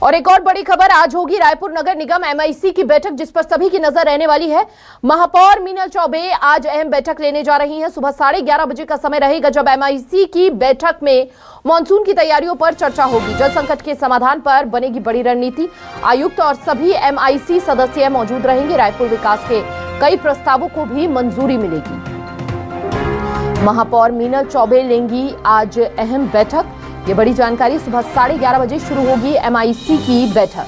और एक और बड़ी खबर, आज होगी रायपुर नगर निगम एमआईसी की बैठक, जिस पर सभी की नजर रहने वाली है। महापौर मीनल चौबे आज अहम बैठक लेने जा रही हैं। सुबह 11:30 बजे का समय रहेगा जब एमआईसी की बैठक में मानसून की तैयारियों पर चर्चा होगी। जल संकट के समाधान पर बनेगी बड़ी रणनीति। आयुक्त और सभी एमआईसी सदस्य मौजूद रहेंगे। रायपुर विकास के कई प्रस्तावों को भी मंजूरी मिलेगी। महापौर मीनल चौबे लेंगी आज अहम बैठक। ये बड़ी जानकारी, सुबह 11:30 बजे शुरू होगी एमआईसी की बैठक।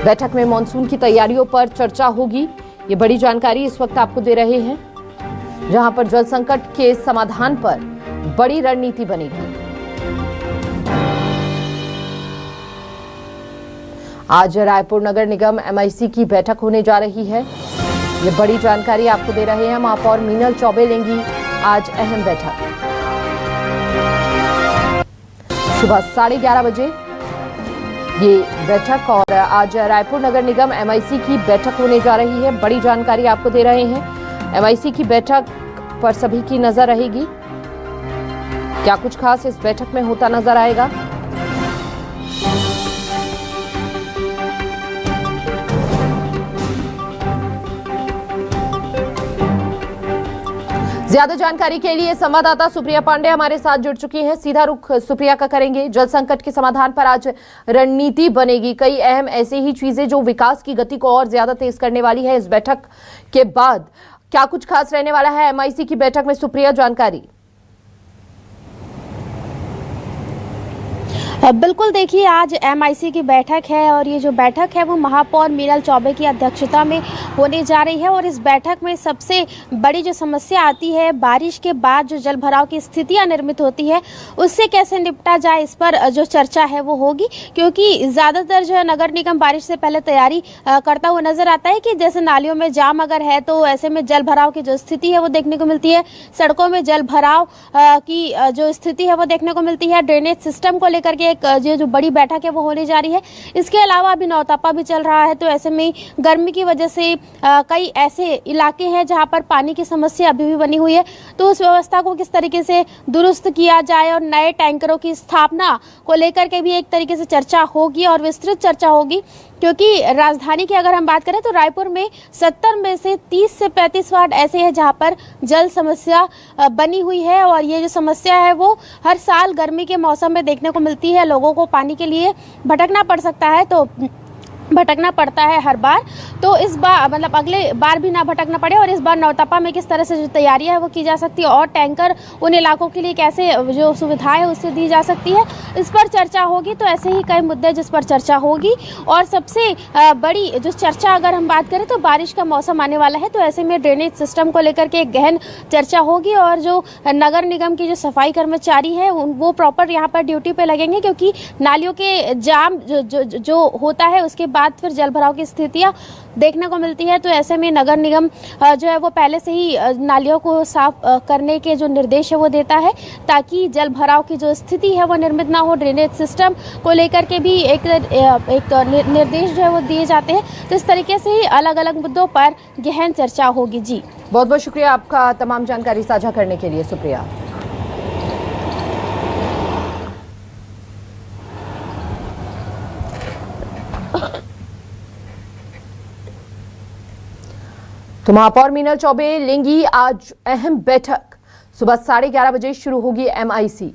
बैठक में मानसून की तैयारियों पर चर्चा होगी। ये बड़ी जानकारी इस वक्त आपको दे रहे हैं, जहां पर जल संकट के समाधान पर बड़ी रणनीति बनेगी। आज रायपुर नगर निगम एमआईसी की बैठक होने जा रही है। ये बड़ी जानकारी आपको दे रहे हैं। महापौर मीनल चौबे लेंगी आज अहम बैठक। सुबह 11:30 बजे ये बैठक, और आज रायपुर नगर निगम एमआईसी की बैठक होने जा रही है। बड़ी जानकारी आपको दे रहे हैं। एमआईसी की बैठक पर सभी की नजर रहेगी। क्या कुछ खास इस बैठक में होता नजर आएगा? ज्यादा जानकारी के लिए संवाददाता सुप्रिया पांडे हमारे साथ जुड़ चुकी हैं। सीधा रुख सुप्रिया का करेंगे। जल संकट के समाधान पर आज रणनीति बनेगी। कई अहम ऐसी ही चीजें जो विकास की गति को और ज्यादा तेज करने वाली है। इस बैठक के बाद क्या कुछ खास रहने वाला है एमआईसी की बैठक में? सुप्रिया, जानकारी। बिल्कुल, देखिए आज एमआईसी की बैठक है और ये जो बैठक है वो महापौर मीनल चौबे की अध्यक्षता में होने जा रही है। और इस बैठक में सबसे बड़ी जो समस्या आती है, बारिश के बाद जो जल भराव की स्थितियां निर्मित होती है उससे कैसे निपटा जाए, इस पर जो चर्चा है वो होगी। क्योंकि ज़्यादातर जो है नगर निगम बारिश से पहले तैयारी करता हुआ नजर आता है कि जैसे नालियों में जाम अगर है तो ऐसे में जल भराव की जो स्थिति है वो देखने को मिलती है। सड़कों में जल भराव की जो स्थिति है वो देखने को मिलती है। ड्रेनेज सिस्टम को लेकर के जो बड़ी बैठक है वो होने जा रही है। इसके अलावा अभी नौतपा भी चल रहा है, तो ऐसे में गर्मी की वजह से कई ऐसे इलाके हैं जहां पर पानी की समस्या अभी भी बनी हुई है। तो उस व्यवस्था को किस तरीके से दुरुस्त किया जाए और नए टैंकरों की स्थापना को लेकर के भी एक तरीके से चर्चा होगी और विस्तृत चर्चा होगी। क्योंकि राजधानी की अगर हम बात करें तो रायपुर में 70 में से 30 से 35 वार्ड ऐसे हैं जहां पर जल समस्या बनी हुई है। और ये जो समस्या है वो हर साल गर्मी के मौसम में देखने को मिलती है। लोगों को पानी के लिए भटकना पड़ सकता है, तो भटकना पड़ता है हर बार। तो इस बार मतलब अगले बार भी ना भटकना पड़े, और इस बार नौतपा में किस तरह से जो तैयारियां है वो की जा सकती है और टैंकर उन इलाकों के लिए कैसे जो सुविधाएं है उससे दी जा सकती है, इस पर चर्चा होगी। तो ऐसे ही कई मुद्दे जिस पर चर्चा होगी। और सबसे बड़ी जो चर्चा अगर हम बात करें तो बारिश का मौसम आने वाला है, तो ऐसे में ड्रेनेज सिस्टम को लेकर के एक गहन चर्चा होगी। और जो नगर निगम की जो सफाई कर्मचारी है वो प्रॉपर यहाँ पर ड्यूटी पे लगेंगे, क्योंकि नालियों के जाम जो होता है उसके बाद फिर जल भराव की स्थितियां देखने को मिलती है। तो ऐसे में नगर निगम जो है वो पहले से ही नालियों को साफ करने के जो निर्देश है वो देता है, ताकि जल भराव की जो स्थिति है वो निर्मित ना हो। ड्रेनेज सिस्टम को लेकर के भी एक निर्देश जो है वो दिए जाते हैं। तो इस तरीके से ही अलग अलग मुद्दों पर गहन चर्चा होगी। जी, बहुत बहुत शुक्रिया आपका तमाम जानकारी साझा करने के लिए सुप्रिया। तो महापौर मीनल चौबे लेंगी आज अहम बैठक। सुबह 11:30 बजे शुरू होगी एमआईसी।